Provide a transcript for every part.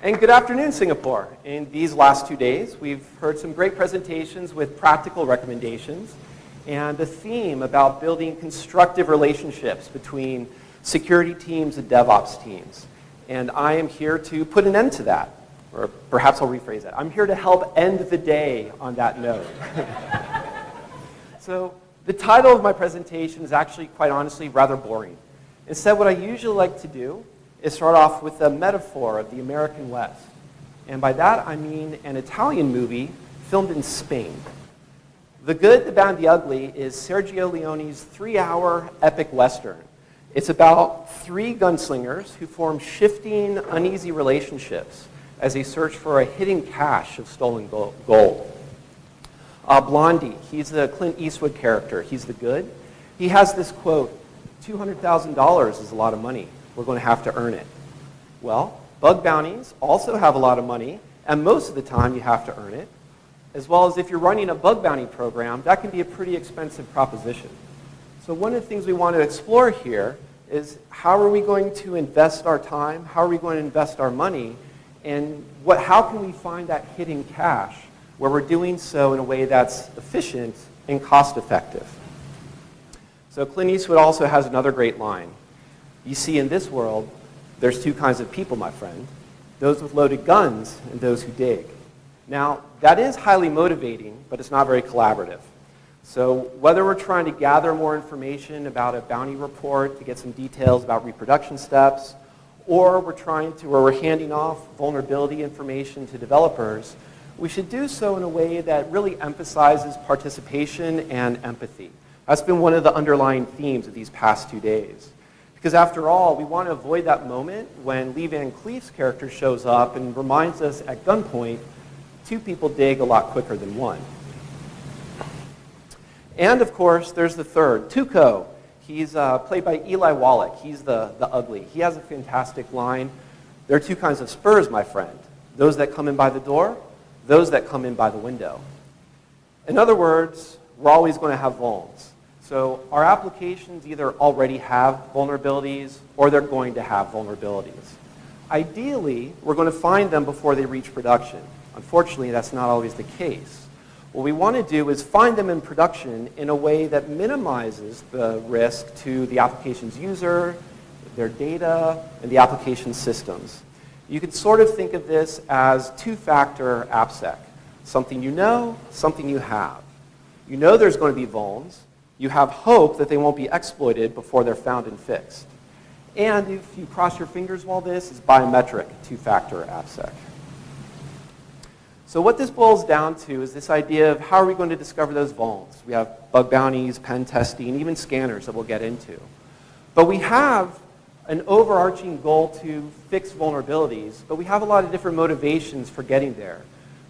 And good afternoon, Singapore. In these last 2 days, we've heard some great presentations with practical recommendations and a theme about building constructive relationships between security teams and DevOps teams. And I am here to put an end to that. Or perhaps I'll rephrase that. I'm here to help end the day on that note. So the title of my presentation is actually, quite honestly, rather boring. Instead, what I usually like to do is start off with a metaphor of the American West. And by that, I mean an Italian movie filmed in Spain. The Good, the Bad, and the Ugly is Sergio Leone's 3-hour epic Western. It's about 3 gunslingers who form shifting, uneasy relationships as they search for a hidden cache of stolen gold. Blondie, he's the Clint Eastwood character. He's the good. He has this quote, $200,000 is a lot of money. We're going to have to earn it. Well, bug bounties also have a lot of money, and most of the time you have to earn it. As well as if you're running a bug bounty program, that can be a pretty expensive proposition. So one of the things we want to explore here is how are we going to invest our time, how are we going to invest our money, and how can we find that hidden cache where we're doing so in a way that's efficient and cost-effective. So Clint Eastwood also has another great line. You see, in this world, there's 2 kinds of people, my friend. Those with loaded guns and those who dig. Now, that is highly motivating, but it's not very collaborative. So whether we're trying to gather more information about a bounty report to get some details about reproduction steps, or we're handing off vulnerability information to developers, we should do so in a way that really emphasizes participation and empathy. That's been one of the underlying themes of these past 2 days. Because after all, we want to avoid that moment when Lee Van Cleef's character shows up and reminds us at gunpoint, 2 people dig a lot quicker than 1. And of course, there's the third, Tuco. He's played by Eli Wallach. He's the ugly. He has a fantastic line. There are 2 kinds of spurs, my friend. Those that come in by the door, those that come in by the window. In other words, we're always going to have vulns. So our applications either already have vulnerabilities or they're going to have vulnerabilities. Ideally, we're going to find them before they reach production. Unfortunately, that's not always the case. What we want to do is find them in production in a way that minimizes the risk to the application's user, their data, and the application systems. You can sort of think of this as 2-factor AppSec. Something you know, something you have. You know there's going to be vulns. You have hope that they won't be exploited before they're found and fixed. And if you cross your fingers while this is biometric 2-factor AppSec. So what this boils down to is this idea of how are we going to discover those vulns. We have bug bounties, pen testing, even scanners that we'll get into. But we have an overarching goal to fix vulnerabilities, but we have a lot of different motivations for getting there.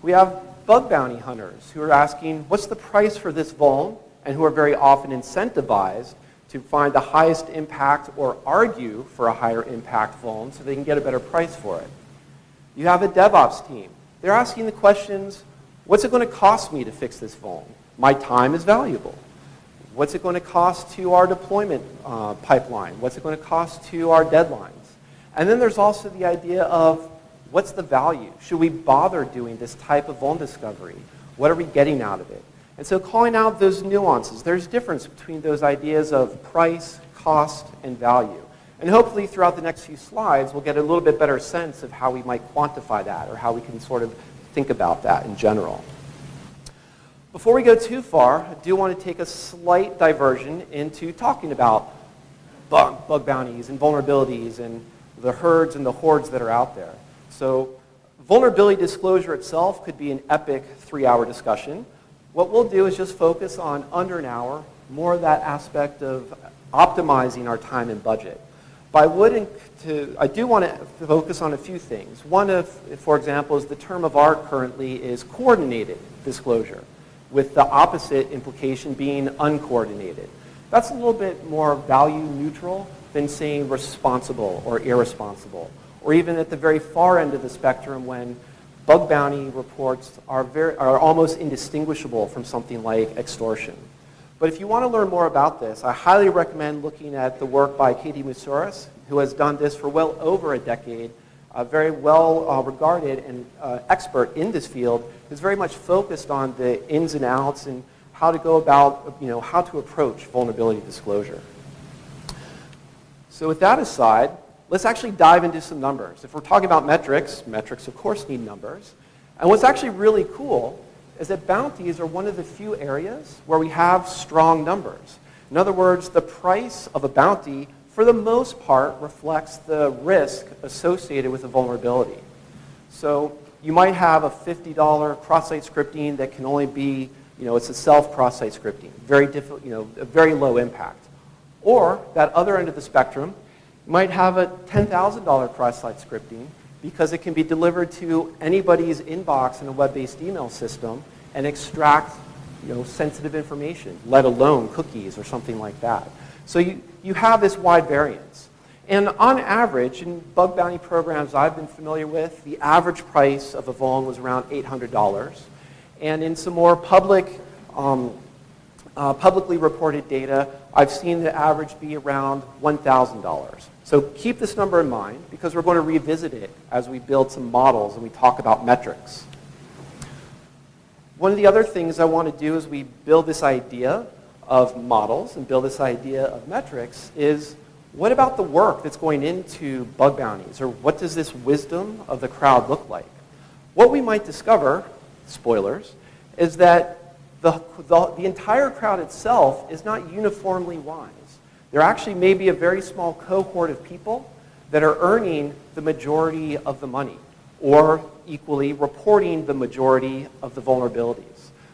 We have bug bounty hunters who are asking, what's the price for this vuln? And who are very often incentivized to find the highest impact or argue for a higher impact vuln so they can get a better price for it. You have a DevOps team. They're asking the questions, what's it going to cost me to fix this vuln? My time is valuable. What's it going to cost to our deployment pipeline? What's it going to cost to our deadlines? And then there's also the idea of what's the value? Should we bother doing this type of vuln discovery? What are we getting out of it? And so calling out those nuances, there's difference between those ideas of price, cost, and value. And hopefully throughout the next few slides, we'll get a little bit better sense of how we might quantify that or how we can sort of think about that in general. Before we go too far, I do want to take a slight diversion into talking about bug bounties and vulnerabilities and the herds and the hordes that are out there. So vulnerability disclosure itself could be an epic 3-hour discussion. What we'll do is just focus on under an hour, more of that aspect of optimizing our time and budget. But I do want to focus on a few things. One, for example, is the term of art currently is coordinated disclosure, with the opposite implication being uncoordinated. That's a little bit more value neutral than saying responsible or irresponsible, or even at the very far end of the spectrum when bug bounty reports are almost indistinguishable from something like extortion. But if you want to learn more about this, I highly recommend looking at the work by Katie Moussouris, who has done this for well over a decade very well regarded and expert in this field, is very much focused on the ins and outs and how to go about, how to approach vulnerability disclosure. So with that aside, let's actually dive into some numbers. If we're talking about metrics, metrics of course need numbers. And what's actually really cool is that bounties are one of the few areas where we have strong numbers. In other words, the price of a bounty, for the most part, reflects the risk associated with a vulnerability. So you might have a $50 cross-site scripting that can only be, it's a self-cross-site scripting, very difficult, a very low impact. Or that other end of the spectrum, you might have a $10,000 cross-site scripting because it can be delivered to anybody's inbox in a web-based email system and extract sensitive information, let alone cookies or something like that. So you have this wide variance. And on average, in bug bounty programs I've been familiar with, the average price of a Vuln was around $800. And in some more publicly reported data, I've seen the average be around $1,000. So keep this number in mind because we're going to revisit it as we build some models and we talk about metrics. One of the other things I want to do as we build this idea of models and build this idea of metrics is, what about the work that's going into bug bounties? Or what does this wisdom of the crowd look like? What we might discover, spoilers, is that the entire crowd itself is not uniformly wise. There actually may be a very small cohort of people that are earning the majority of the money, or equally reporting the majority of the vulnerabilities.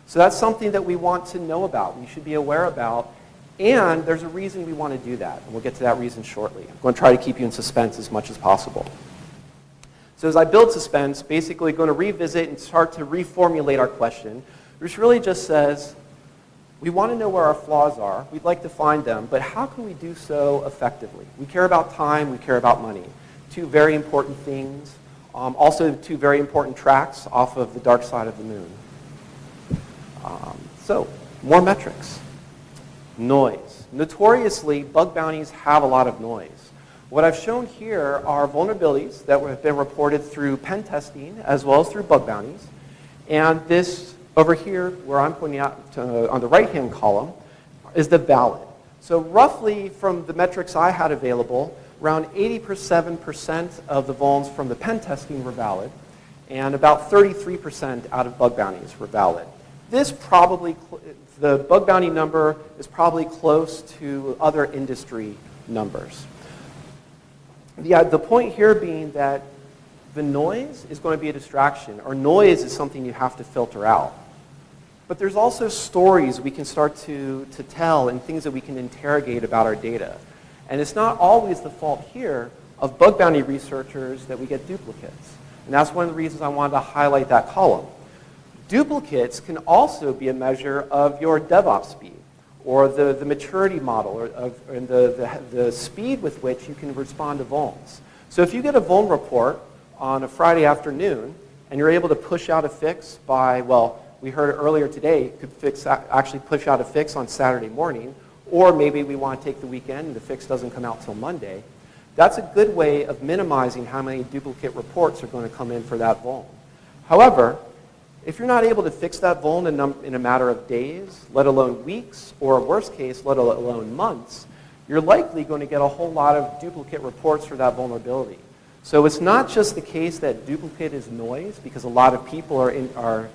So that's something that we want to know about, we should be aware about, and there's a reason we want to do that, and we'll get to that reason shortly. I'm going to try to keep you in suspense as much as possible. So as I build suspense, basically going to revisit and start to reformulate our question, which really just says, we want to know where our flaws are, we'd like to find them, but how can we do so effectively? We care about time, we care about money. Two very important things. Also two very important tracks off of the dark side of the moon. So, more metrics. Noise. Notoriously, bug bounties have a lot of noise. What I've shown here are vulnerabilities that have been reported through pen testing as well as through bug bounties. And this over here, where I'm pointing out to, on the right-hand column, is the valid. So roughly from the metrics I had available, around 87% of the vulns from the pen testing were valid, and about 33% out of bug bounties were valid. This probably, the bug bounty number is probably close to other industry numbers. The point here being that the noise is going to be a distraction, or noise is something you have to filter out. But there's also stories we can start to tell and things that we can interrogate about our data. And it's not always the fault here of bug bounty researchers that we get duplicates. And that's one of the reasons I wanted to highlight that column. Duplicates can also be a measure of your DevOps speed, or the maturity model, or the speed with which you can respond to vulns. So if you get a vuln report on a Friday afternoon, and you're able to push out a fix by, well, we heard earlier today, you could actually push out a fix on Saturday morning, or maybe we want to take the weekend and the fix doesn't come out till Monday. That's a good way of minimizing how many duplicate reports are going to come in for that vuln. However, if you're not able to fix that vuln in a matter of days, let alone weeks, or worst case, let alone months, you're likely going to get a whole lot of duplicate reports for that vulnerability. So it's not just the case that duplicate is noise, because a lot of people are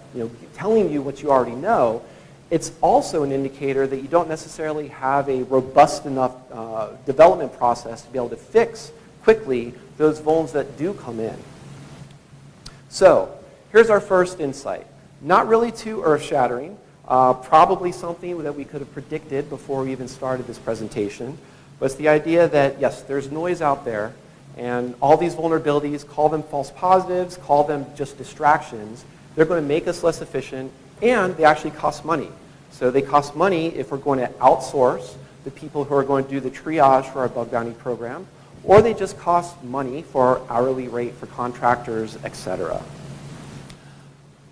telling you what you already know. It's also an indicator that you don't necessarily have a robust enough development process to be able to fix quickly those vulns that do come in. So here's our first insight. Not really too earth-shattering, probably something that we could have predicted before we even started this presentation, but it's the idea that, yes, there's noise out there, and all these vulnerabilities, call them false positives, call them just distractions, they're going to make us less efficient, and they actually cost money. So they cost money if we're going to outsource the people who are going to do the triage for our bug bounty program, or they just cost money for our hourly rate for contractors, etc.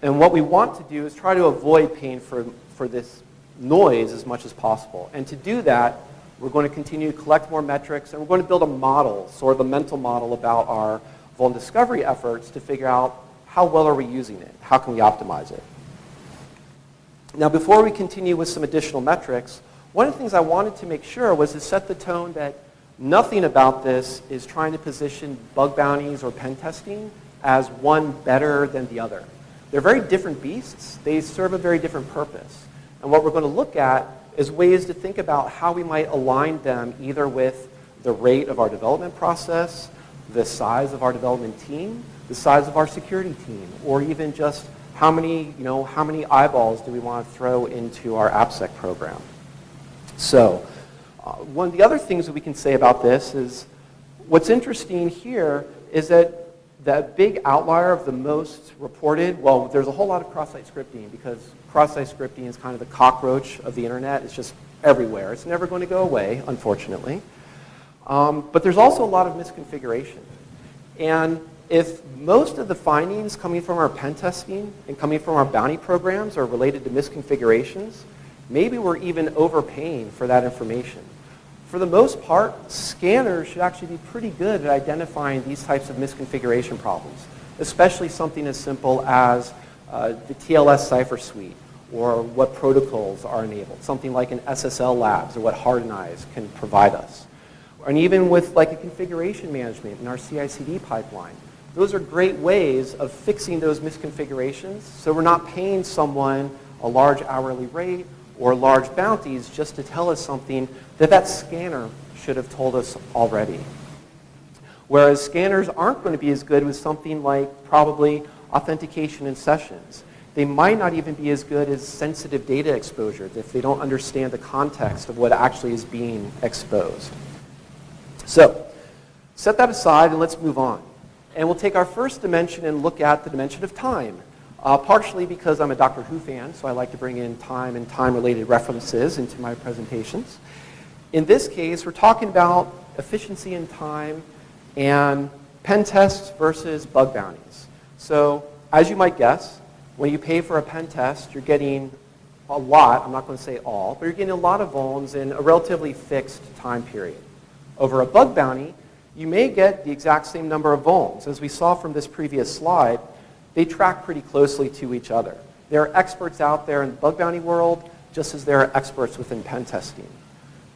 And what we want to do is try to avoid paying for this noise as much as possible. And to do that, we're going to continue to collect more metrics, and we're going to build a model, sort of a mental model about our vuln discovery efforts to figure out how well are we using it, how can we optimize it. Now, before we continue with some additional metrics, one of the things I wanted to make sure was to set the tone that nothing about this is trying to position bug bounties or pen testing as one better than the other. They're very different beasts. They serve a very different purpose. And what we're going to look at is ways to think about how we might align them either with the rate of our development process, the size of our development team, the size of our security team, or even just how many eyeballs do we want to throw into our AppSec program. So one of the other things that we can say about this is what's interesting here is that that big outlier of the most reported, well, there's a whole lot of cross-site scripting because cross-site scripting is kind of the cockroach of the internet. It's just everywhere. It's never going to go away, unfortunately. But there's also a lot of misconfiguration. And if most of the findings coming from our pen testing and coming from our bounty programs are related to misconfigurations, maybe we're even overpaying for that information. For the most part, scanners should actually be pretty good at identifying these types of misconfiguration problems, especially something as simple as the TLS cipher suite or what protocols are enabled, something like an SSL labs or what Hardenized can provide us. And even with like a configuration management in our CI/CD pipeline, those are great ways of fixing those misconfigurations so we're not paying someone a large hourly rate or large bounties just to tell us something that that scanner should have told us already. Whereas scanners aren't going to be as good with something like probably authentication in sessions. They might not even be as good as sensitive data exposure if they don't understand the context of what actually is being exposed. So, set that aside and let's move on. And we'll take our first dimension and look at the dimension of time. Partially because I'm a Doctor Who fan, so I like to bring in time and time-related references into my presentations. In this case, we're talking about efficiency in time and pen tests versus bug bounties. So, as you might guess, when you pay for a pen test, you're getting a lot, I'm not going to say all, but you're getting a lot of vulns in a relatively fixed time period. Over a bug bounty, you may get the exact same number of vulns. As we saw from this previous slide, they track pretty closely to each other. There are experts out there in the bug bounty world, just as there are experts within pen testing.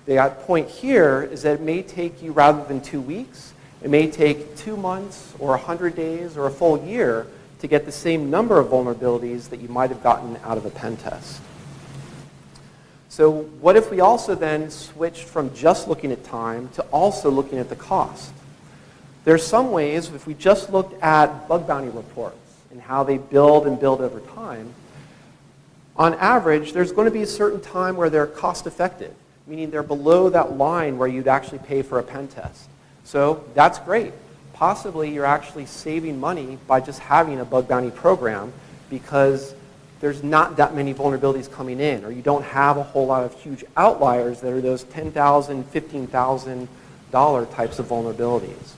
The point here is that it may take you, rather than 2 weeks, it may take 2 months or 100 days or a full year to get the same number of vulnerabilities that you might have gotten out of a pen test. So what if we also then switched from just looking at time to also looking at the cost? There's some ways, if we just looked at bug bounty reports and how they build and build over time, on average, there's going to be a certain time where they're cost effective, meaning they're below that line where you'd actually pay for a pen test. So that's great. Possibly you're actually saving money by just having a bug bounty program because there's not that many vulnerabilities coming in, or you don't have a whole lot of huge outliers that are those $10,000, $15,000 types of vulnerabilities.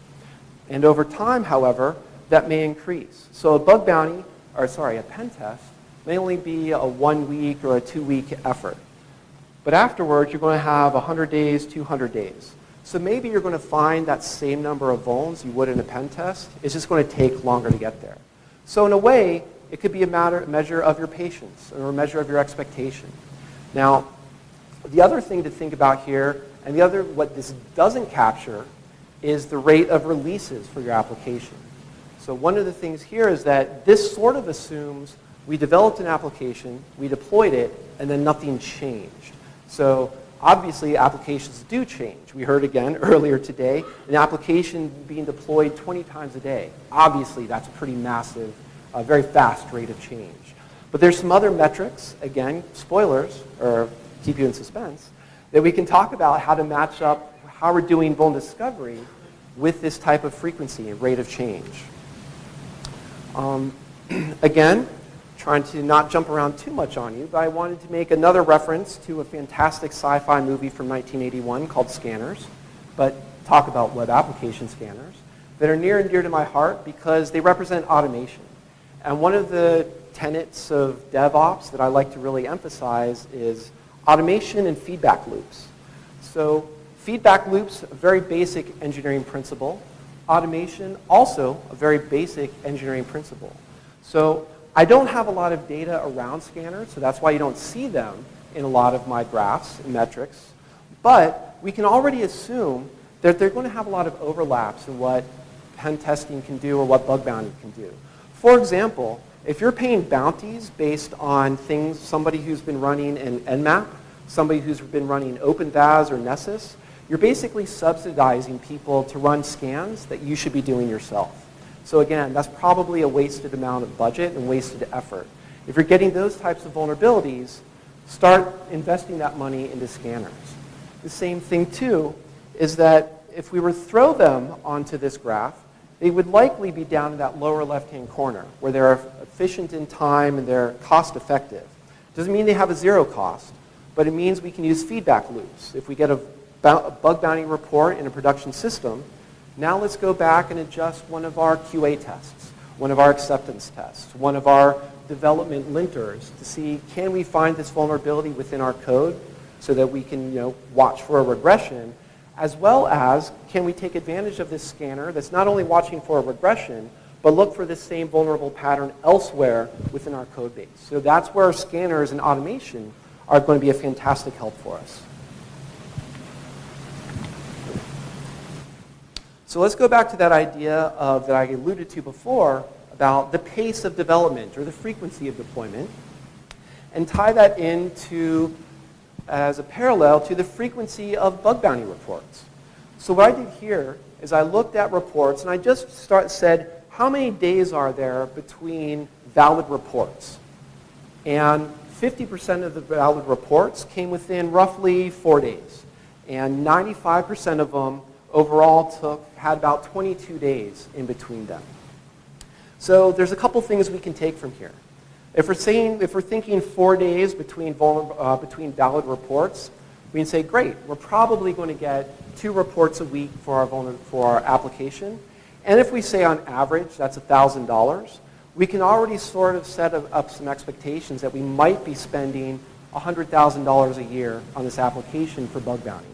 And over time, however, that may increase. So a bug bounty, or sorry, a pen test may only be a 1 week or a 2 week effort. But afterwards, you're going to have 100 days, 200 days. So maybe you're going to find that same number of vulns you would in a pen test. It's just going to take longer to get there. So in a way, it could be a measure of your patience or a measure of your expectation. Now, the other thing to think about here, and what this doesn't capture, is the rate of releases for your application. So one of the things here is that this sort of assumes we developed an application, we deployed it, and then nothing changed. So obviously, applications do change. We heard again earlier today, an application being deployed 20 times a day. Obviously, that's a pretty massive, very fast rate of change. But there's some other metrics, again, spoilers, or keep you in suspense, that we can talk about how to match up how we're doing vuln discovery with this type of frequency and rate of change. Again, trying to not jump around too much on you, but I wanted to make another reference to a fantastic sci-fi movie from 1981 called Scanners, but talk about web application scanners that are near and dear to my heart because they represent automation. And one of the tenets of DevOps that I like to really emphasize is automation and feedback loops. So feedback loops, a very basic engineering principle. Automation, also a very basic engineering principle. So I don't have a lot of data around scanners, so that's why you don't see them in a lot of my graphs and metrics. But we can already assume that they're going to have a lot of overlaps in what pen testing can do or what bug bounty can do. For example, if you're paying bounties based on things, somebody who's been running an Nmap, somebody who's been running OpenVAS or Nessus, you're basically subsidizing people to run scans that you should be doing yourself. So again, that's probably a wasted amount of budget and wasted effort. If you're getting those types of vulnerabilities, start investing that money into scanners. The same thing too is that if we were to throw them onto this graph, they would likely be down in that lower left-hand corner where they're efficient in time and they're cost-effective. Doesn't mean they have a zero cost, but it means we can use feedback loops. If we get a bug bounty report in a production system, now let's go back and adjust one of our QA tests, one of our acceptance tests, one of our development linters to see, can we find this vulnerability within our code so that we can watch for a regression, as well as can we take advantage of this scanner that's not only watching for a regression, but look for this same vulnerable pattern elsewhere within our code base. So that's where scanners and automation are going to be a fantastic help for us. So let's go back to that idea that I alluded to before about the pace of development or the frequency of deployment and tie that into as a parallel to the frequency of bug bounty reports. So what I did here is I looked at reports and I just said, how many days are there between valid reports? And 50% of the valid reports came within roughly 4 days. And 95% of them overall had about 22 days in between them. So there's a couple things we can take from here. If we're thinking 4 days between valid reports, we can say, great, we're probably going to get 2 reports a week for our application. And if we say on average that's $1,000, we can already sort of set up some expectations that we might be spending $100,000 a year on this application for bug bounty.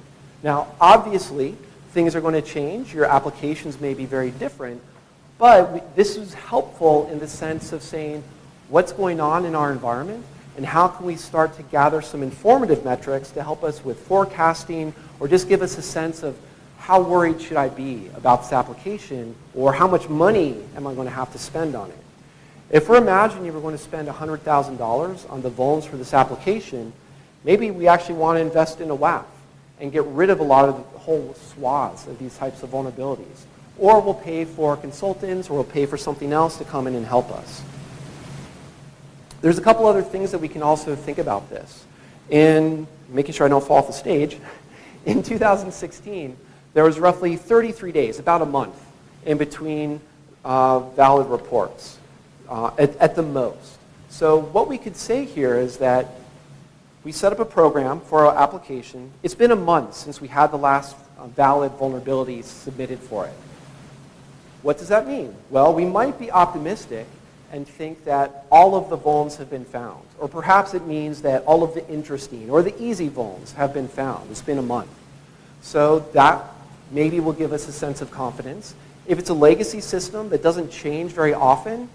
Now, obviously, things are going to change. Your applications may be very different. But this is helpful in the sense of saying what's going on in our environment and how can we start to gather some informative metrics to help us with forecasting or just give us a sense of how worried should I be about this application or how much money am I going to have to spend on it. If we're imagining you were going to spend $100,000 on the Vulns for this application, maybe we actually want to invest in a WAF and get rid of a lot of the whole swaths of these types of vulnerabilities. Or we'll pay for consultants, or we'll pay for something else to come in and help us. There's a couple other things that we can also think about this. In making sure I don't fall off the stage, in 2016, there was roughly 33 days, about a month, in between valid reports, at the most. So what we could say here is that we set up a program for our application. It's been a month since we had the last valid vulnerability submitted for it. What does that mean? Well, we might be optimistic and think that all of the vulns have been found. Or perhaps it means that all of the interesting or the easy vulns have been found. It's been a month. So that maybe will give us a sense of confidence. If it's a legacy system that doesn't change very often,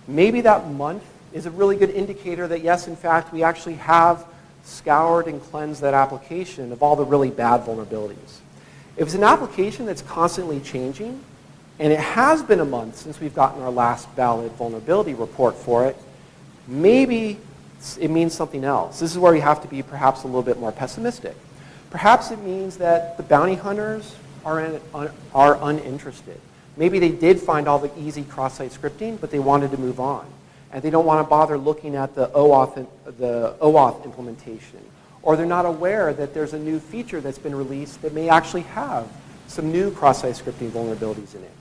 maybe that month is a really good indicator that yes, in fact, we actually have scoured and cleansed that application of all the really bad vulnerabilities. If it's an application that's constantly changing, and it has been a month since we've gotten our last valid vulnerability report for it, maybe it means something else. This is where we have to be perhaps a little bit more pessimistic. Perhaps it means that the bounty hunters are uninterested. Maybe they did find all the easy cross-site scripting, but they wanted to move on. And they don't want to bother looking at the OAuth implementation. Or they're not aware that there's a new feature that's been released that may actually have some new cross-site scripting vulnerabilities in it.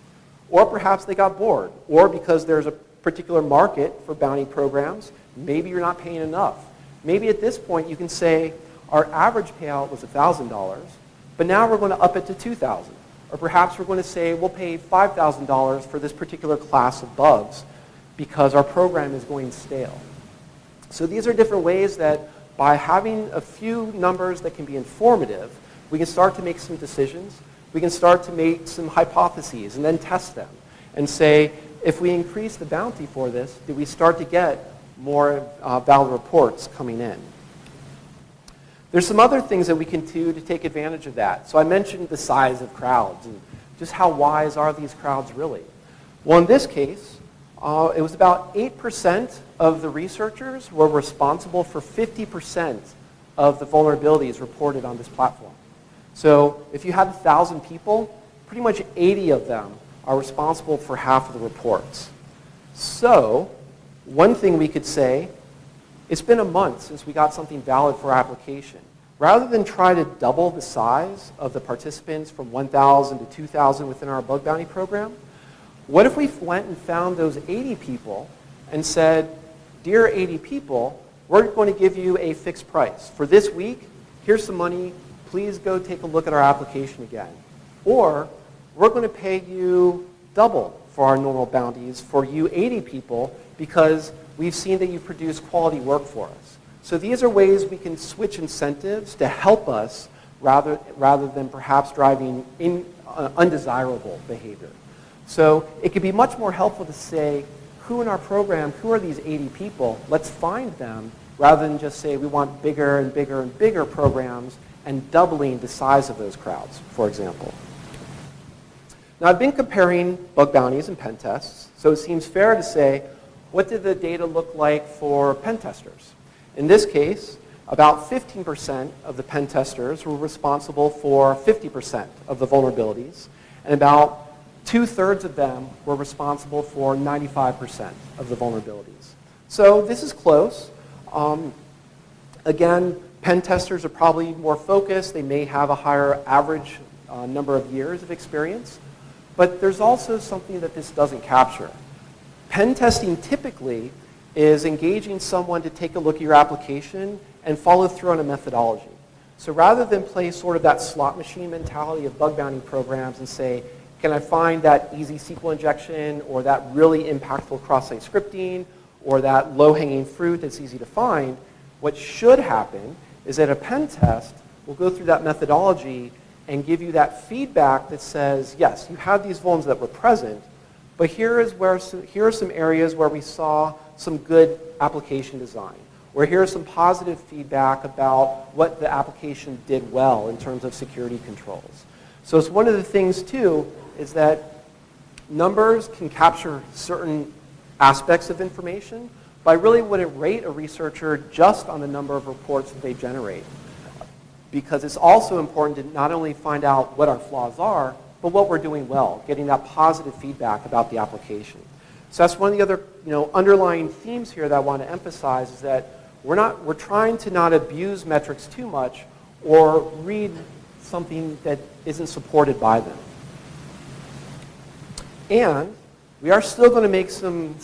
Or perhaps they got bored. Or because there's a particular market for bounty programs, maybe you're not paying enough. Maybe at this point you can say, our average payout was $1,000, but now we're going to up it to $2,000. Or perhaps we're going to say, we'll pay $5,000 for this particular class of bugs because our program is going stale. So these are different ways that by having a few numbers that can be informative, we can start to make some decisions. we can start to make some hypotheses and then test them and say, if we increase the bounty for this, do we start to get more valid reports coming in? There's some other things that we can do to take advantage of that. So I mentioned the size of crowds and just how wise are these crowds really? Well, in this case, it was about 8% of the researchers were responsible for 50% of the vulnerabilities reported on this platform. So if you had 1,000 people, pretty much 80 of them are responsible for half of the reports. So one thing we could say, it's been a month since we got something valid for our application. Rather than try to double the size of the participants from 1,000 to 2,000 within our bug bounty program, what if we went and found those 80 people and said, dear 80 people, we're going to give you a fixed price. For this week, here's some money. Please go take a look at our application again. Or we're going to pay you double for our normal bounties for you 80 people because we've seen that you produce quality work for us. So these are ways we can switch incentives to help us rather than perhaps driving undesirable behavior. So it could be much more helpful to say, who in our program, who are these 80 people? Let's find them rather than just say we want bigger and bigger and bigger programs and doubling the size of those crowds, for example. Now I've been comparing bug bounties and pen tests, so it seems fair to say, what did the data look like for pen testers? In this case, about 15% of the pen testers were responsible for 50% of the vulnerabilities, and about 2/3 of them were responsible for 95% of the vulnerabilities. So this is close. Again, pen testers are probably more focused. They may have a higher average number of years of experience. But there's also something that this doesn't capture. Pen testing typically is engaging someone to take a look at your application and follow through on a methodology. So rather than play sort of that slot machine mentality of bug bounty programs and say, can I find that easy SQL injection or that really impactful cross-site scripting or that low-hanging fruit that's easy to find, what should happen is that a pen test will go through that methodology and give you that feedback that says, yes, you had these vulns that were present, but here are some areas where we saw some good application design, or here's some positive feedback about what the application did well in terms of security controls. So it's one of the things, too, is that numbers can capture certain aspects of information, but I really wouldn't rate a researcher just on the number of reports that they generate. Because it's also important to not only find out what our flaws are, but what we're doing well, getting that positive feedback about the application. So that's one of the other underlying themes here that I want to emphasize is that we're trying to not abuse metrics too much or read something that isn't supported by them. And we are still going to make some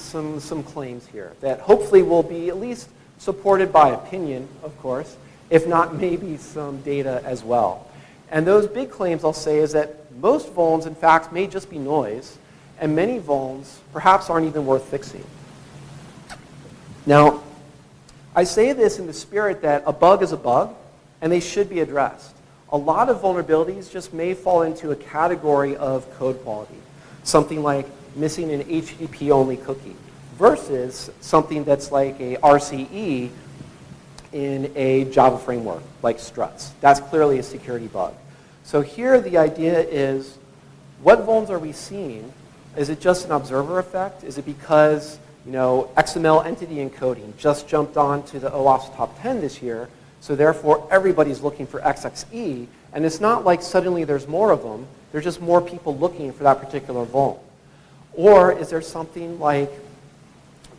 claims here that hopefully will be at least supported by opinion, of course, if not maybe some data as well. And those big claims I'll say is that most vulns, in fact, may just be noise, and many vulns perhaps aren't even worth fixing. Now, I say this in the spirit that a bug is a bug, and they should be addressed. A lot of vulnerabilities just may fall into a category of code quality, something like missing an HTTP-only cookie versus something that's like a RCE in a Java framework, like struts. That's clearly a security bug. So here the idea is, what vulns are we seeing? Is it just an observer effect? Is it because XML entity encoding just jumped onto the OAuth top 10 this year, so therefore everybody's looking for XXE, and it's not like suddenly there's more of them, there's just more people looking for that particular vuln. Or is there something like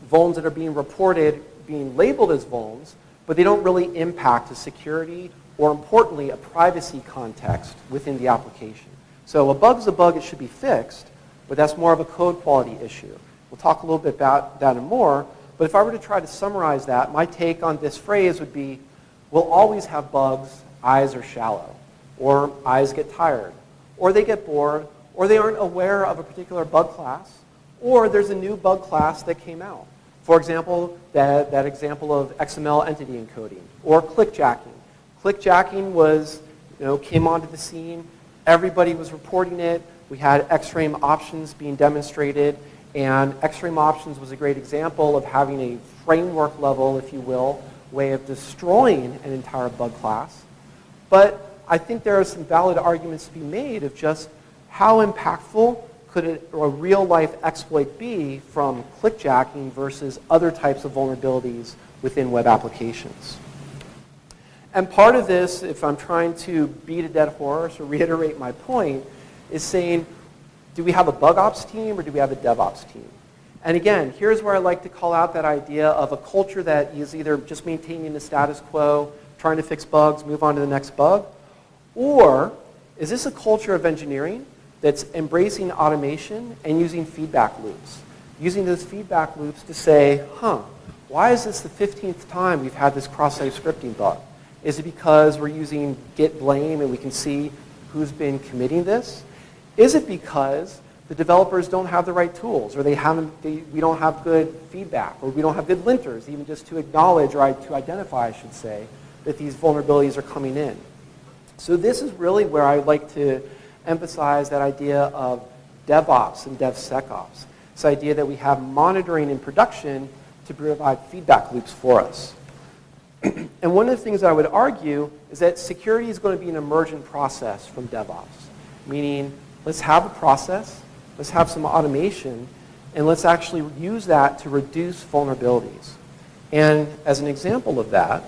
vulns that are being reported, being labeled as vulns, but they don't really impact a security or, importantly, a privacy context within the application. So a bug is a bug, it should be fixed, but that's more of a code quality issue. We'll talk a little bit about that and more, but if I were to try to summarize that, my take on this phrase would be, we'll always have bugs, eyes are shallow, or eyes get tired, or they get bored, or they aren't aware of a particular bug class, or there's a new bug class that came out. For example, that example of XML entity encoding, or clickjacking. Clickjacking was, came onto the scene Everybody was reporting it. We had X-frame options being demonstrated, and X-frame options was a great example of having a framework level, if you will, way of destroying an entire bug class. But I think there are some valid arguments to be made of just how impactful could a real-life exploit be from clickjacking versus other types of vulnerabilities within web applications. And part of this, if I'm trying to beat a dead horse or reiterate my point, is saying, do we have a bug ops team or do we have a DevOps team? And again, here's where I like to call out that idea of a culture that is either just maintaining the status quo, trying to fix bugs, move on to the next bug, or is this a culture of engineering that's embracing automation and using feedback loops? Using those feedback loops to say, why is this the 15th time we've had this cross-site scripting bug? Is it because we're using git blame and we can see who's been committing this? Is it because the developers don't have the right tools, or we don't have good feedback, or we don't have good linters, even just to acknowledge, or to identify, I should say, that these vulnerabilities are coming in? So this is really where I like to emphasize that idea of DevOps and DevSecOps. This idea that we have monitoring in production to provide feedback loops for us. And one of the things I would argue is that security is going to be an emergent process from DevOps, meaning let's have a process, let's have some automation, and let's actually use that to reduce vulnerabilities. And as an example of that,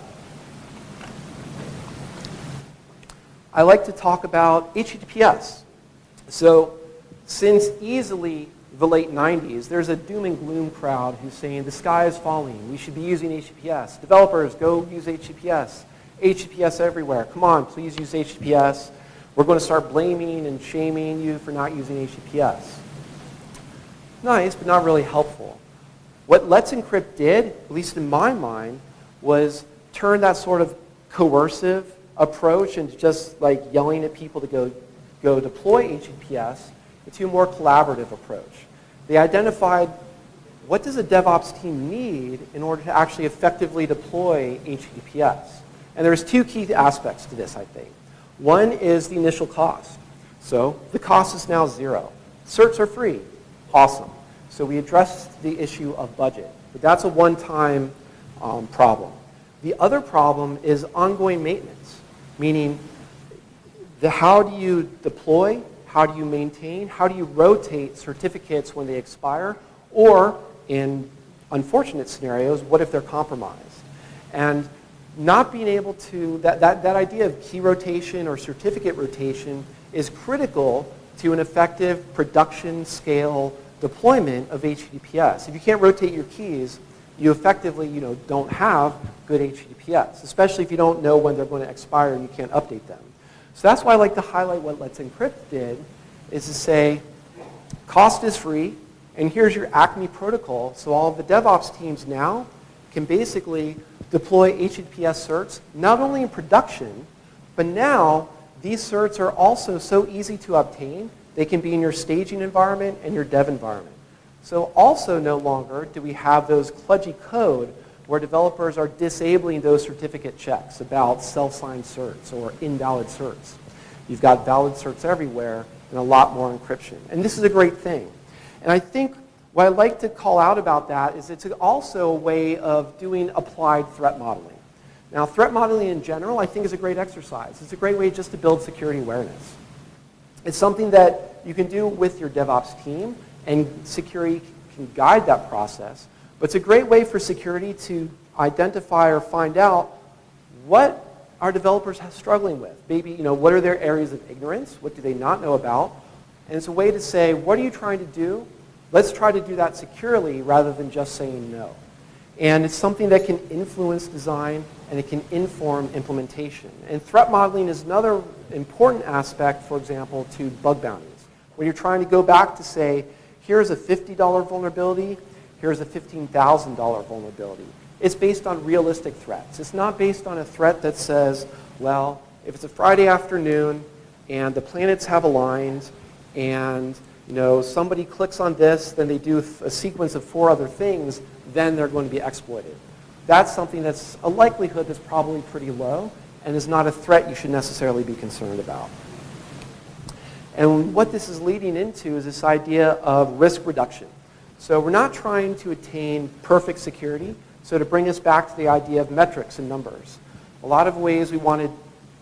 I like to talk about HTTPS. So since easily the late 90s, there's a doom and gloom crowd who's saying the sky is falling, we should be using HTTPS. Developers, go use HTTPS. HTTPS everywhere. Come on, please use HTTPS. We're going to start blaming and shaming you for not using HTTPS. Nice, but not really helpful. What Let's Encrypt did, at least in my mind, was turn that sort of coercive approach and just like yelling at people to go deploy HTTPS into a more collaborative approach. They identified what does a DevOps team need in order to actually effectively deploy HTTPS. And there's two key aspects to this, I think. One is the initial cost. So the cost is now 0. Certs are free. Awesome. So we addressed the issue of budget. But that's a one-time problem. The other problem is ongoing maintenance, meaning how do you deploy, how do you maintain, how do you rotate certificates when they expire, or in unfortunate scenarios, what if they're compromised? And not being able to, that idea of key rotation or certificate rotation is critical to an effective production scale deployment of HTTPS. If you can't rotate your keys, you effectively don't have good HTTPS, especially if you don't know when they're going to expire and you can't update them. So that's why I like to highlight what Let's Encrypt did, is to say, cost is free, and here's your Acme protocol. So all of the DevOps teams now can basically deploy HTTPS certs, not only in production, but now these certs are also so easy to obtain, they can be in your staging environment and your dev environment. So also no longer do we have those kludgy code where developers are disabling those certificate checks about self-signed certs or invalid certs. You've got valid certs everywhere and a lot more encryption. And this is a great thing. And I think what I like to call out about that is it's also a way of doing applied threat modeling. Now, threat modeling in general, I think, is a great exercise. It's a great way just to build security awareness. It's something that you can do with your DevOps team, and security can guide that process. But it's a great way for security to identify or find out what are developers struggling with. Maybe, what are their areas of ignorance? What do they not know about? And it's a way to say, what are you trying to do? Let's try to do that securely rather than just saying no. And it's something that can influence design and it can inform implementation. And threat modeling is another important aspect, for example, to bug bounties. When you're trying to go back to say, here's a $50 vulnerability, here's a $15,000 vulnerability. It's based on realistic threats. It's not based on a threat that says, well, if it's a Friday afternoon and the planets have aligned and somebody clicks on this, then they do a sequence of 4 other things, then they're going to be exploited. That's something that's a likelihood that's probably pretty low and is not a threat you should necessarily be concerned about. And what this is leading into is this idea of risk reduction. So we're not trying to attain perfect security. So to bring us back to the idea of metrics and numbers, a lot of ways we want to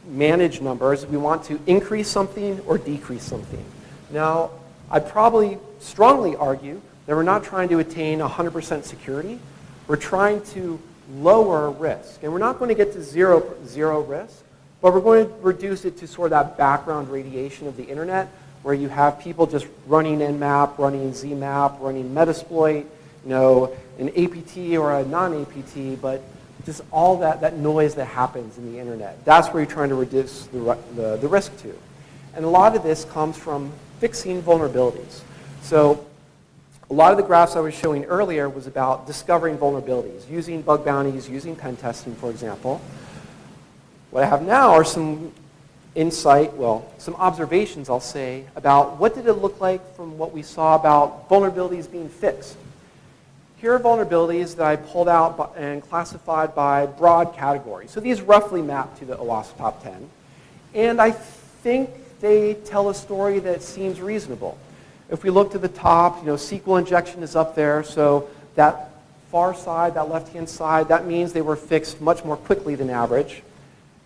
manage numbers, we want to increase something or decrease something. Now, I'd probably strongly argue that we're not trying to attain 100% security. We're trying to lower risk. And we're not going to get to zero risk, but we're going to reduce it to sort of that background radiation of the internet, where you have people just running Nmap, running Zmap, running Metasploit, an APT or a non-APT, but just all that noise that happens in the internet. That's where you're trying to reduce the risk to. And a lot of this comes from fixing vulnerabilities. So a lot of the graphs I was showing earlier was about discovering vulnerabilities, using bug bounties, using pen testing, for example. What I have now are some insight, some observations, I'll say, about what did it look like from what we saw about vulnerabilities being fixed. Here are vulnerabilities that I pulled out and classified by broad categories. So these roughly map to the OWASP top 10. And I think they tell a story that seems reasonable. If we look to the top, SQL injection is up there. So that far side, that left-hand side, that means they were fixed much more quickly than average.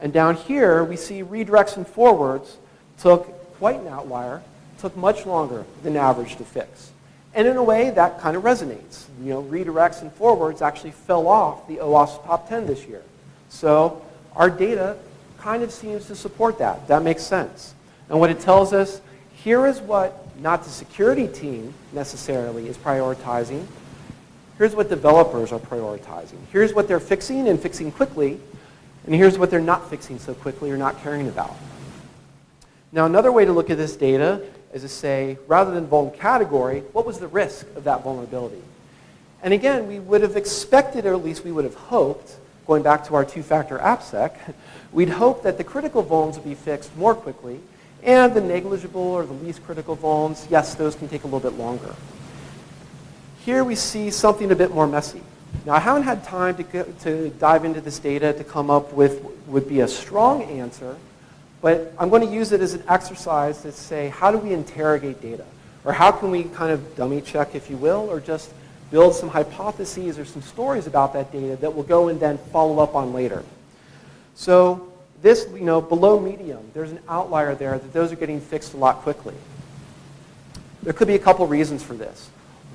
And down here, we see redirects and forwards took quite an outlier, took much longer than average to fix. And in a way, that kind of resonates. Redirects and forwards actually fell off the OWASP top 10 this year. So our data kind of seems to support that. That makes sense. And what it tells us, here is what not the security team necessarily is prioritizing. Here's what developers are prioritizing. Here's what they're fixing and fixing quickly. And here's what they're not fixing so quickly or not caring about. Now, another way to look at this data is to say, rather than vuln category, what was the risk of that vulnerability? And again, we would have expected, or at least we would have hoped, going back to our two-factor AppSec, we'd hope that the critical vulns would be fixed more quickly, and the negligible or the least critical vulns, yes, those can take a little bit longer. Here we see something a bit more messy. Now, I haven't had time to dive into this data to come up with would be a strong answer, but I'm going to use it as an exercise to say, how do we interrogate data? Or how can we kind of dummy check, if you will, or just build some hypotheses or some stories about that data that we'll go and then follow up on later. So this, below medium, there's an outlier there that those are getting fixed a lot quickly. There could be a couple reasons for this.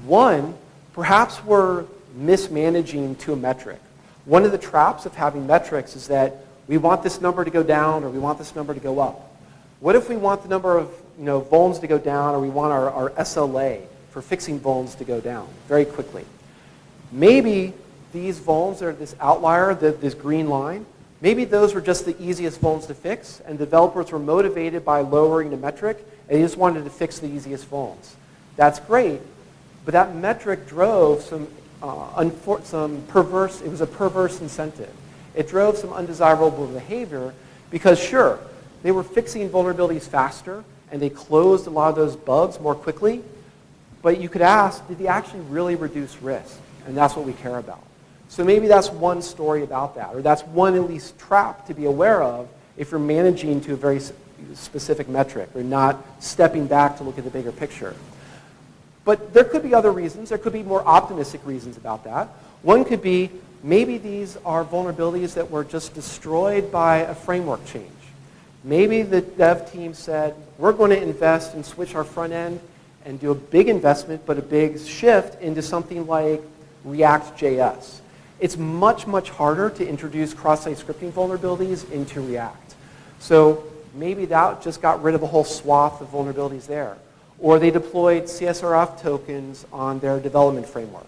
One, perhaps we're mismanaging to a metric. One of the traps of having metrics is that we want this number to go down or we want this number to go up. What if we want the number of vulns to go down, or we want our SLA for fixing vulns to go down very quickly? Maybe these vulns are this outlier, this green line. Maybe those were just the easiest vulns to fix, and developers were motivated by lowering the metric, and they just wanted to fix the easiest vulns. That's great, but that metric drove some perverse, it was a perverse incentive. It drove some undesirable behavior because, sure, they were fixing vulnerabilities faster and they closed a lot of those bugs more quickly, but you could ask, did they actually really reduce risk? And that's what we care about. So maybe that's one story about that, or that's one at least trap to be aware of if you're managing to a very specific metric or not stepping back to look at the bigger picture. But there could be other reasons. There could be more optimistic reasons about that. One could be maybe these are vulnerabilities that were just destroyed by a framework change. Maybe the dev team said, we're going to invest and switch our front end and do a big investment, but a big shift into something like React.js. It's much, much harder to introduce cross-site scripting vulnerabilities into React. So maybe that just got rid of a whole swath of vulnerabilities there. Or they deployed CSRF tokens on their development framework.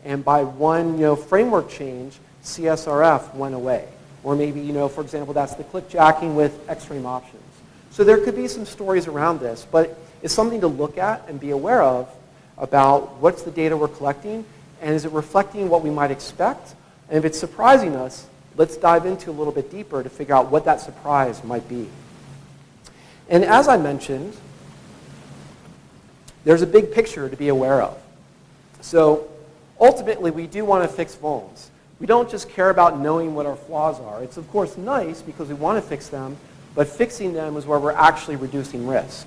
And by one framework change, CSRF went away. Or maybe, for example, that's the clickjacking with X-frame options. So there could be some stories around this, but it's something to look at and be aware of about what's the data we're collecting, and is it reflecting what we might expect? And if it's surprising us, let's dive into a little bit deeper to figure out what that surprise might be. And as I mentioned, there's a big picture to be aware of. So ultimately, we do want to fix vulns. We don't just care about knowing what our flaws are. It's of course nice because we want to fix them, but fixing them is where we're actually reducing risk.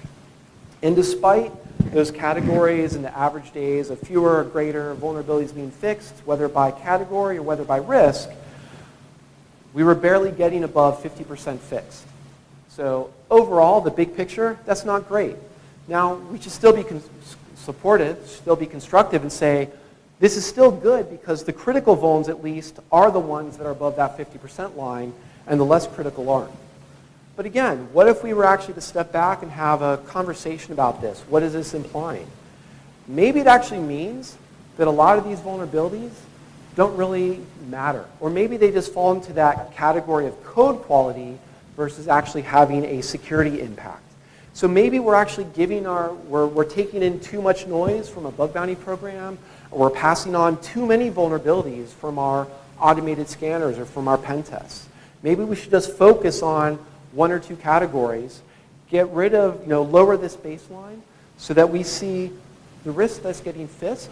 And despite those categories and the average days of fewer or greater vulnerabilities being fixed, whether by category or whether by risk, we were barely getting above 50% fixed. So overall, the big picture, that's not great. Now, we should still be supportive, still be constructive and say, this is still good because the critical vulns, at least, are the ones that are above that 50% line, and the less critical aren't. But again, what if we were actually to step back and have a conversation about this? What is this implying? Maybe it actually means that a lot of these vulnerabilities don't really matter. Or maybe they just fall into that category of code quality versus actually having a security impact. So maybe we're actually we're taking in too much noise from a bug bounty program, or we're passing on too many vulnerabilities from our automated scanners or from our pen tests. Maybe we should just focus on one or two categories, get rid of, lower this baseline so that we see the risk that's getting fixed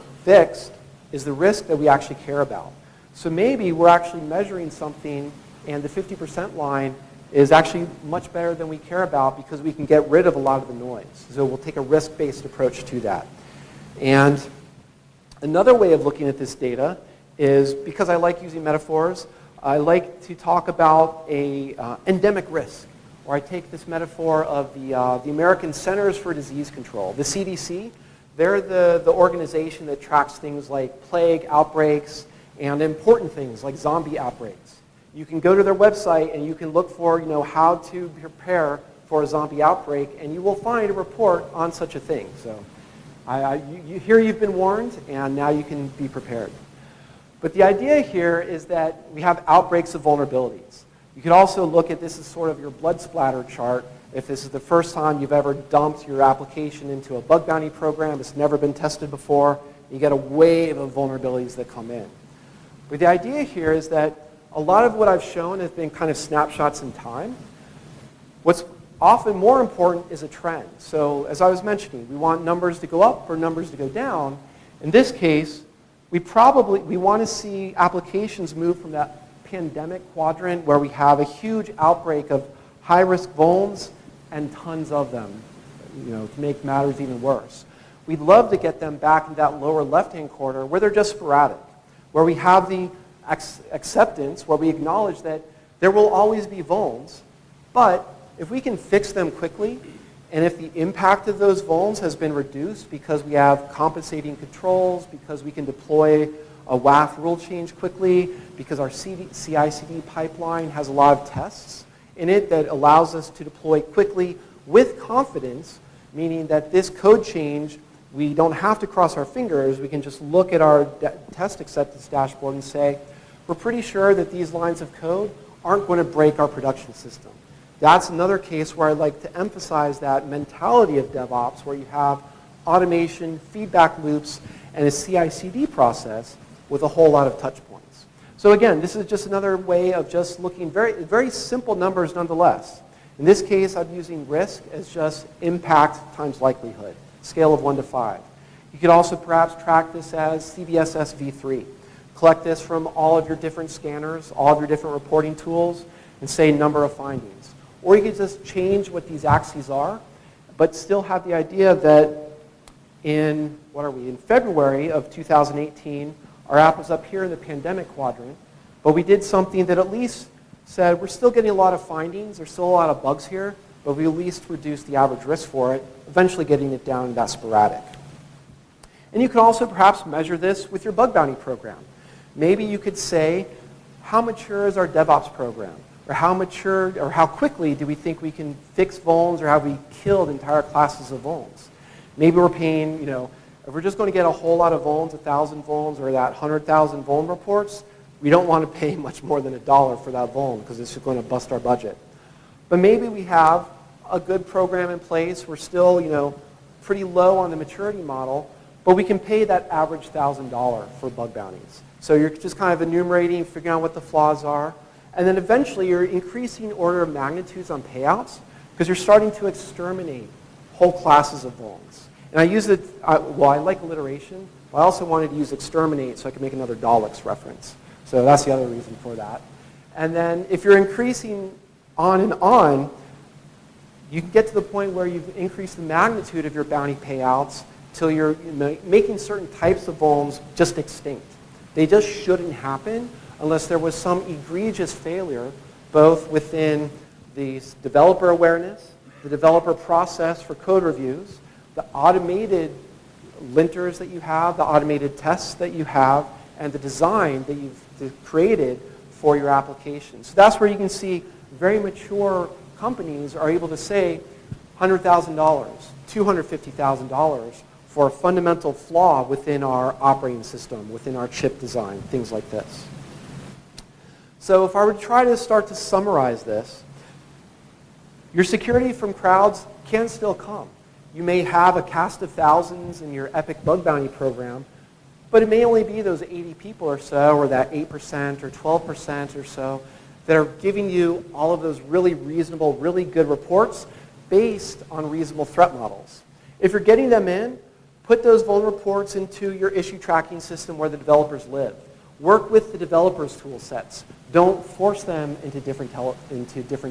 is the risk that we actually care about. So maybe we're actually measuring something and the 50% line is actually much better than we care about because we can get rid of a lot of the noise. So we'll take a risk-based approach to that. And another way of looking at this data is, because I like using metaphors, I like to talk about a endemic risk. Or I take this metaphor of the American Centers for Disease Control, the CDC. They're the organization that tracks things like plague outbreaks and important things like zombie outbreaks. You can go to their website and you can look for how to prepare for a zombie outbreak, and you will find a report on such a thing. So here you've been warned, and now you can be prepared. But the idea here is that we have outbreaks of vulnerabilities. You could also look at this as sort of your blood splatter chart. If this is the first time you've ever dumped your application into a bug bounty program, it's never been tested before, you get a wave of vulnerabilities that come in. But the idea here is that a lot of what I've shown has been kind of snapshots in time. What's often more important is a trend. So as I was mentioning, we want numbers to go up or numbers to go down. In this case, we want to see applications move from that pandemic quadrant where we have a huge outbreak of high-risk vulns and tons of them, to make matters even worse. We'd love to get them back in that lower left-hand corner where they're just sporadic, where we have the acceptance, where we acknowledge that there will always be vulns, but if we can fix them quickly, and if the impact of those vulns has been reduced because we have compensating controls, because we can deploy a WAF rule change quickly, because our CI/CD pipeline has a lot of tests in it that allows us to deploy quickly with confidence, meaning that this code change, we don't have to cross our fingers. We can just look at our test acceptance dashboard and say, we're pretty sure that these lines of code aren't going to break our production system. That's another case where I like to emphasize that mentality of DevOps, where you have automation, feedback loops, and a CI/CD process with a whole lot of touch points. So again, this is just another way of just looking very, very simple numbers nonetheless. In this case, I'm using risk as just impact times likelihood, scale of 1 to 5. You could also perhaps track this as CVSS v3. Collect this from all of your different scanners, all of your different reporting tools, and say number of findings. Or you could just change what these axes are, but still have the idea that in February of 2018, our app was up here in the pandemic quadrant, but we did something that at least said we're still getting a lot of findings, there's still a lot of bugs here, but we at least reduced the average risk for it, eventually getting it down to that sporadic. And you could also perhaps measure this with your bug bounty program. Maybe you could say, how mature is our DevOps program? Or how mature, or how quickly do we think we can fix vulns, or have we killed entire classes of vulns? Maybe we're paying, if we're just going to get a whole lot of vulns, 1,000 vulns, or that 100,000 vuln reports, we don't want to pay much more than $1 for that vuln because it's going to bust our budget. But maybe we have a good program in place. We're still, pretty low on the maturity model, but we can pay that average $1,000 for bug bounties. So you're just kind of enumerating, figuring out what the flaws are, and then eventually you're increasing order of magnitudes on payouts because you're starting to exterminate whole classes of vulns. And I use it, I like alliteration, but I also wanted to use exterminate so I could make another Daleks reference. So that's the other reason for that. And then if you're increasing on and on, you can get to the point where you've increased the magnitude of your bounty payouts till you're making certain types of vulns just extinct. They just shouldn't happen unless there was some egregious failure, both within the developer awareness, the developer process for code reviews, the automated linters that you have, the automated tests that you have, and the design that you've created for your application. So that's where you can see very mature companies are able to say $100,000, $250,000 for a fundamental flaw within our operating system, within our chip design, things like this. So if I were to try to start to summarize this, your security from crowds can still come. You may have a cast of thousands in your epic bug bounty program, but it may only be those 80 people or so, or that 8% or 12% or so, that are giving you all of those really reasonable, really good reports based on reasonable threat models. If you're getting them in, put those vuln reports into your issue tracking system where the developers live. Work with the developers' tool sets. Don't force them into different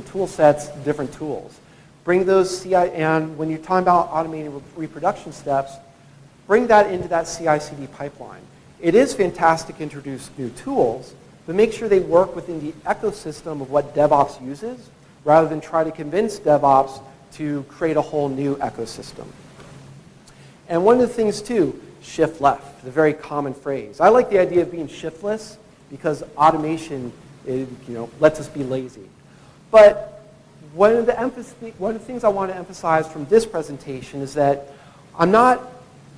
tool sets, different tools. Bring those CI, and when you're talking about automating reproduction steps, bring that into that CI/CD pipeline. It is fantastic to introduce new tools, but make sure they work within the ecosystem of what DevOps uses, rather than try to convince DevOps to create a whole new ecosystem. And one of the things too, shift left, the very common phrase. I like the idea of being shiftless because automation lets us be lazy. But one of the things I want to emphasize from this presentation is that I'm not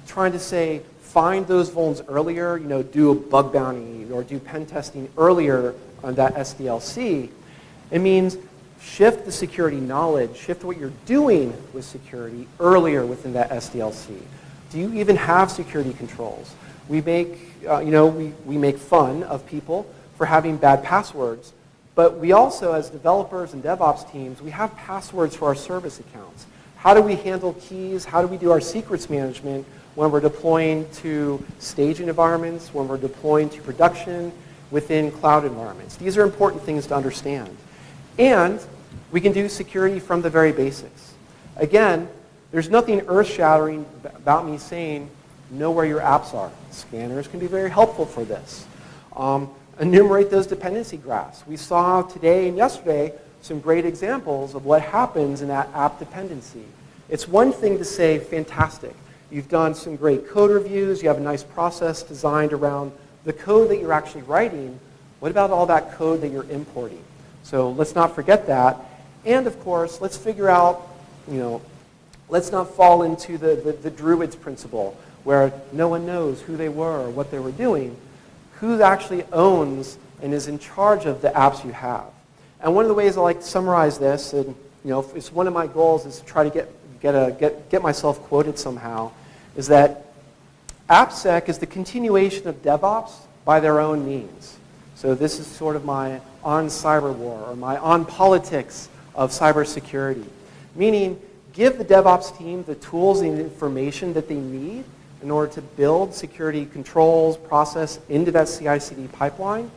trying to say find those vulns earlier, do a bug bounty or do pen testing earlier on that SDLC. It means shift the security knowledge, shift what you're doing with security earlier within that SDLC. Do you even have security controls? We make, we make fun of people for having bad passwords, but we also, as developers and DevOps teams, we have passwords for our service accounts. How do we handle keys? How do we do our secrets management when we're deploying to staging environments, when we're deploying to production within cloud environments? These are important things to understand. And we can do security from the very basics. Again, there's nothing earth-shattering about me saying, know where your apps are. Scanners can be very helpful for this. Enumerate those dependency graphs. We saw today and yesterday some great examples of what happens in that app dependency. It's one thing to say, fantastic, you've done some great code reviews, you have a nice process designed around the code that you're actually writing. What about all that code that you're importing? So let's not forget that. And of course, let's figure out, let's not fall into the Druids principle where no one knows who they were or what they were doing. Who actually owns and is in charge of the apps you have? And one of the ways I like to summarize this, and it's one of my goals is to try to get myself quoted somehow, is that AppSec is the continuation of DevOps by their own means. So this is sort of my on cyber war or my on politics of cybersecurity, meaning give the DevOps team the tools and information that they need in order to build security controls, process into that CI/CD pipeline,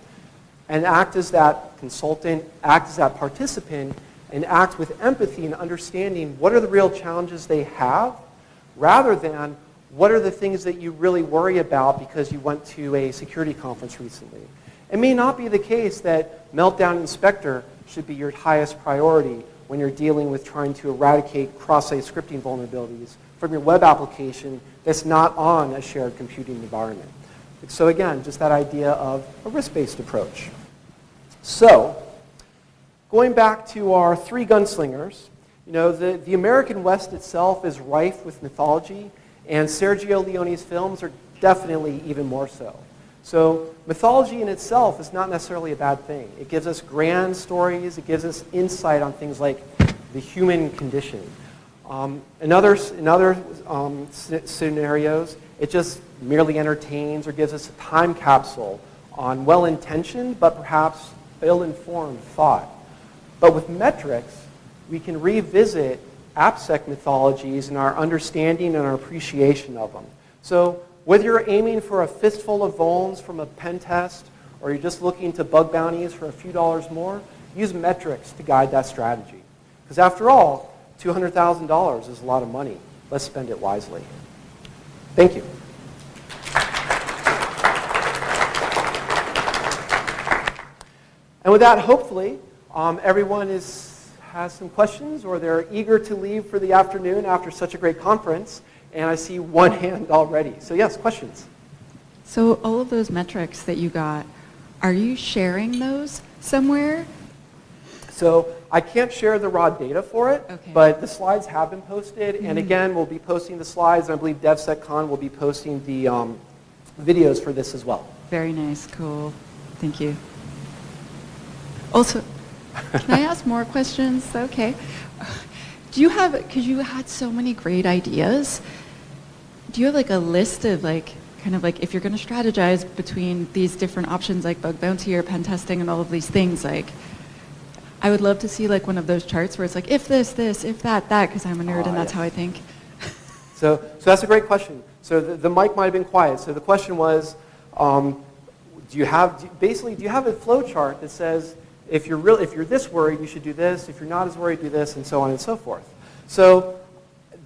and act as that consultant, act as that participant, and act with empathy and understanding what are the real challenges they have, rather than what are the things that you really worry about because you went to a security conference recently. It may not be the case that Meltdown Inspector should be your highest priority when you're dealing with trying to eradicate cross-site scripting vulnerabilities from your web application that's not on a shared computing environment. So again, just that idea of a risk-based approach. So, going back to our three gunslingers, the American West itself is rife with mythology, and Sergio Leone's films are definitely even more so. So mythology in itself is not necessarily a bad thing. It gives us grand stories, it gives us insight on things like the human condition. In other scenarios, it just merely entertains or gives us a time capsule on well-intentioned but perhaps ill-informed thought. But with metrics, we can revisit AppSec mythologies and our understanding and our appreciation of them. So whether you're aiming for a fistful of vulns from a pen test or you're just looking to bug bounties for a few dollars more, use metrics to guide that strategy. Because after all, $200,000 is a lot of money. Let's spend it wisely. Thank you. And with that, hopefully, everyone has some questions, or they're eager to leave for the afternoon after such a great conference. And I see one hand already. So yes, questions. So all of those metrics that you got, are you sharing those somewhere? So I can't share the raw data for it, okay, but the slides have been posted. And again, we'll be posting the slides. And I believe DevSecCon will be posting the videos for this as well. Very nice, cool. Thank you. Also, can I ask more questions? Okay. Do you have, because you had so many great ideas, do you have like a list of like, kind of like if you're going to strategize between these different options like bug bounty or pen testing and all of these things, like I would love to see like one of those charts where it's like if this, if that, because I'm a nerd and that's how I think. So that's a great question. So the mic might have been quiet. So the question was, do you have a flow chart that says if you're this worried, you should do this. If you're not as worried, do this, and so on and so forth. So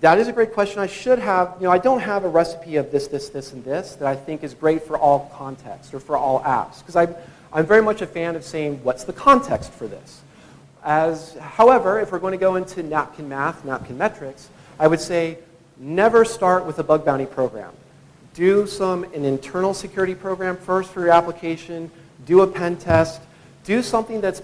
that is a great question. I should have, I don't have a recipe of this, and this that I think is great for all contexts or for all apps. Because I'm very much a fan of saying, what's the context for this? However, if we're going to go into napkin math, napkin metrics, I would say never start with a bug bounty program. Do an internal security program first for your application. Do a pen test. Do something that's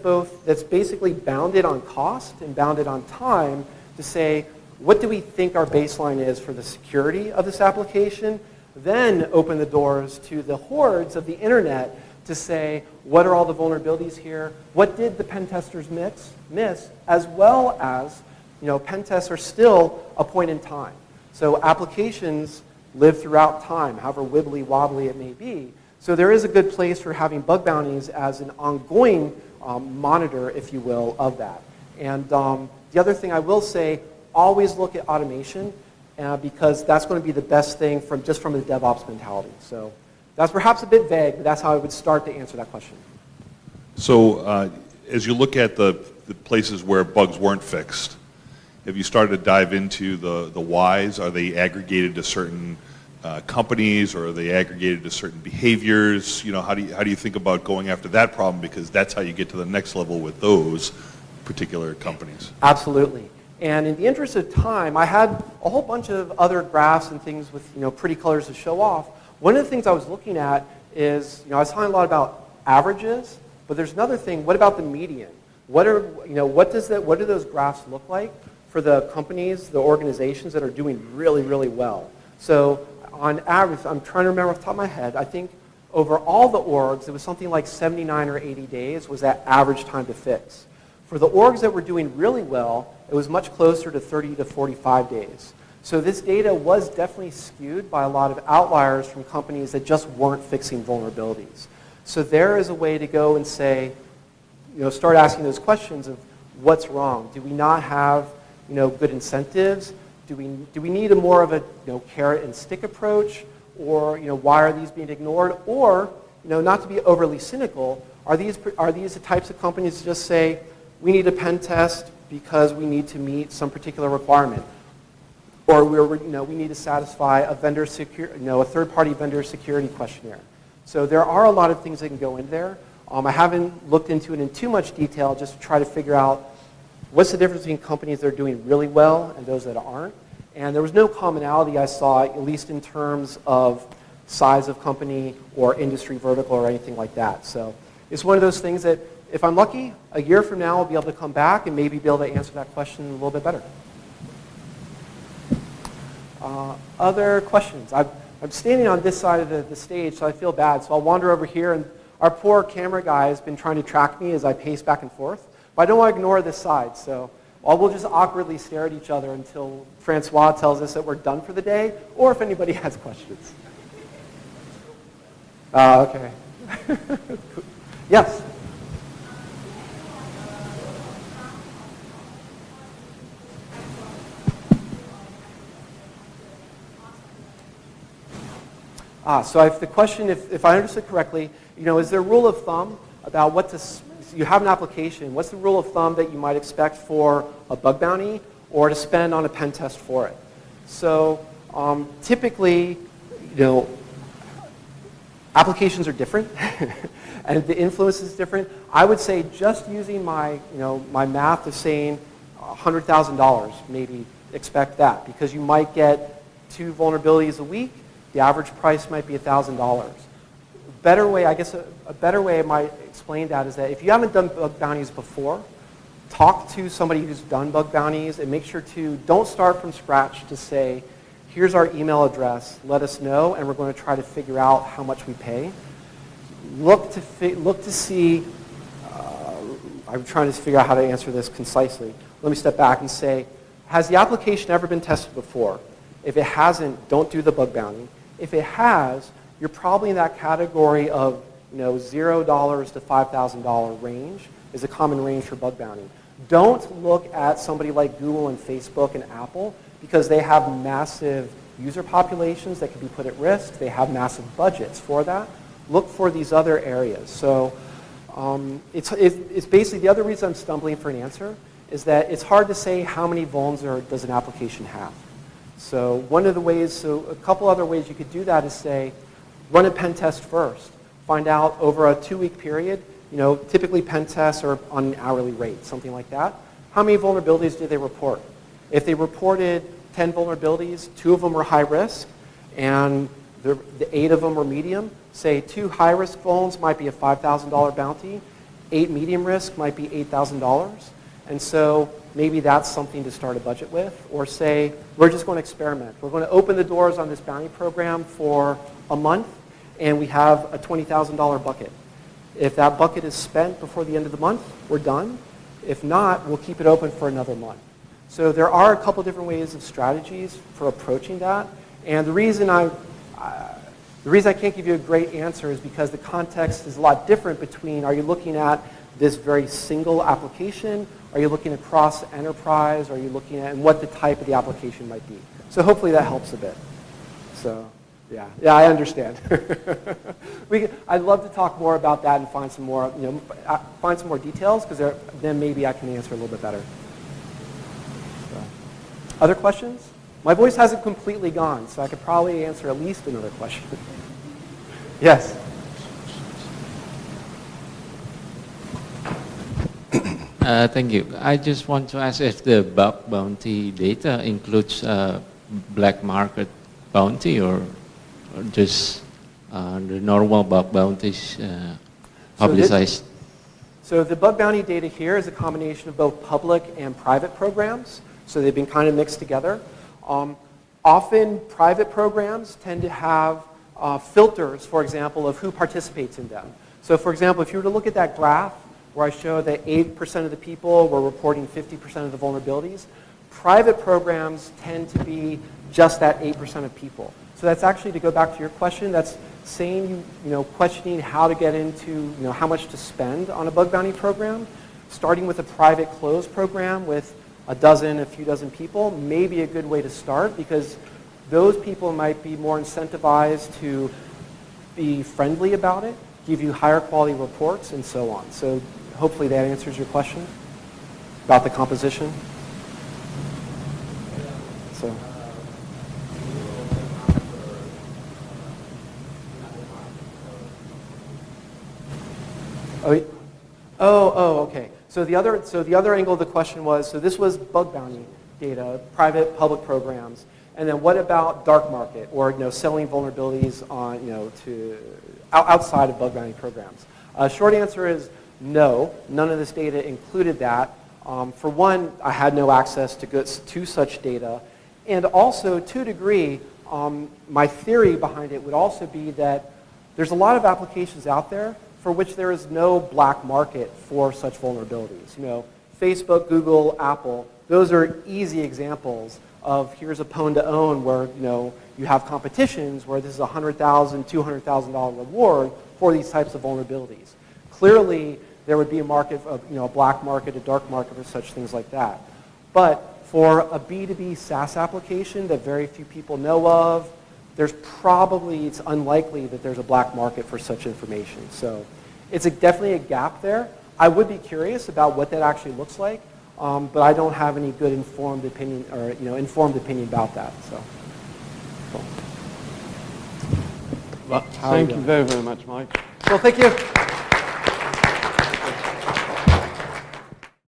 basically bounded on cost and bounded on time to say, what do we think our baseline is for the security of this application? Then open the doors to the hordes of the internet to say, what are all the vulnerabilities here? What did the pen testers miss? As well as, pen tests are still a point in time. So applications live throughout time, however wibbly wobbly it may be. So there is a good place for having bug bounties as an ongoing monitor, if you will, of that. And the other thing I will say, always look at automation because that's going to be the best thing from a DevOps mentality. So that's perhaps a bit vague, but that's how I would start to answer that question. So as you look at the places where bugs weren't fixed, have you started to dive into the whys? Are they aggregated to certain companies, or are they aggregated to certain behaviors? How do you think about going after that problem, because that's how you get to the next level with those particular companies? Absolutely. And in the interest of time, I had a whole bunch of other graphs and things with pretty colors to show off. One of the things I was looking at is I was talking a lot about averages, but there's another thing. What about the median? What do those graphs look like for the companies, the organizations that are doing really, really well? So on average, I'm trying to remember off the top of my head, I think over all the orgs, it was something like 79 or 80 days was that average time to fix. For the orgs that were doing really well, it was much closer to 30 to 45 days. So this data was definitely skewed by a lot of outliers from companies that just weren't fixing vulnerabilities. So there is a way to go and say, start asking those questions of what's wrong? Do we not have good incentives? Do we need more of a carrot and stick approach, or why are these being ignored? Or not to be overly cynical, are these the types of companies that just say we need a pen test because we need to meet some particular requirement, or we need to satisfy a third-party vendor security questionnaire? So there are a lot of things that can go in there. I haven't looked into it in too much detail just to try to figure out what's the difference between companies that are doing really well and those that aren't. And there was no commonality I saw, at least in terms of size of company or industry vertical or anything like that. So it's one of those things that, if I'm lucky, a year from now I'll be able to come back and maybe be able to answer that question a little bit better. Other questions? I'm standing on this side of the stage, so I feel bad. So I'll wander over here, and our poor camera guy has been trying to track me as I pace back and forth. But I don't want to ignore this side, so we'll just awkwardly stare at each other until Francois tells us that we're done for the day, or if anybody has questions. Okay. Yes? So if the question, if I understood correctly, is there a rule of thumb about you have an application, what's the rule of thumb that you might expect for a bug bounty or to spend on a pen test for it. So typically, applications are different, and the influence is different. I would say just using my, my math of saying $100,000, maybe expect that, because you might get 2 vulnerabilities a week. The average price might be $1,000. Better way, I guess, a better way I might explain that is that if you haven't done bug bounties before, talk to somebody who's done bug bounties and make sure to don't start from scratch to say, here's our email address, let us know, and we're going to try to figure out how much we pay. Look to see, I'm trying to figure out how to answer this concisely. Let me step back and say, has the application ever been tested before? If it hasn't, don't do the bug bounty. If it has, you're probably in that category of $0 to $5,000 range is a common range for bug bounty. Don't look at somebody like Google and Facebook and Apple because they have massive user populations that can be put at risk. They have massive budgets for that. Look for these other areas. So it's basically the other reason I'm stumbling for an answer is that it's hard to say how many vulns does an application have. So a couple other ways you could do that is say, run a pen test first. Find out over a 2-week period, typically pen tests are on an hourly rate, something like that. How many vulnerabilities did they report? If they reported 10 vulnerabilities, 2 of them were high risk, and the 8 of them were medium, say 2 high risk vulns might be a $5,000 bounty, 8 medium risk might be $8,000. And so maybe that's something to start a budget with, or say, we're just going to experiment. We're going to open the doors on this bounty program for a month, and we have a $20,000 bucket. If that bucket is spent before the end of the month, we're done. If not, we'll keep it open for another month. So there are a couple different ways of strategies for approaching that. And the reason I can't give you a great answer is because the context is a lot different between, are you looking at this very single application? Are you looking across enterprise? Are you looking at and what the type of the application might be? So hopefully that helps a bit. So yeah, I understand. I'd love to talk more about that and find some more, find some more details because then maybe I can answer a little bit better. So. Other questions? My voice hasn't completely gone, so I could probably answer at least another question. Yes. Thank you. I just want to ask if the bug bounty data includes black market bounty or just the normal bug bounties publicized? So the bug bounty data here is a combination of both public and private programs. So they've been kind of mixed together. Often private programs tend to have filters, for example, of who participates in them. So for example, if you were to look at that graph where I show that 8% of the people were reporting 50% of the vulnerabilities, private programs tend to be just that 8% of people. So that's actually, to go back to your question, that's saying, questioning how to get into, how much to spend on a bug bounty program. Starting with a private closed program with a few dozen people may be a good way to start because those people might be more incentivized to be friendly about it, give you higher quality reports, and so on. So hopefully that answers your question about the composition. So. Okay. So the other angle of the question was, so this was bug bounty data, private, public programs, and then what about dark market or selling vulnerabilities on outside of bug bounty programs? Short answer is no. None of this data included that. For one, I had no access to such data, and also to a degree, my theory behind it would also be that there's a lot of applications out there for which there is no black market for such vulnerabilities. Facebook, Google, Apple, those are easy examples of here's a pwn to own where you have competitions where this is a $100,000, $200,000 reward for these types of vulnerabilities. Clearly, there would be a market of a black market, a dark market for such things like that. But for a B2B SaaS application that very few people know of, it's unlikely that there's a black market for such information. So it's definitely a gap there. I would be curious about what that actually looks like. but I don't have any good informed opinion or informed opinion about that. So. Well, thank you very, very much, Mike. Well, thank you.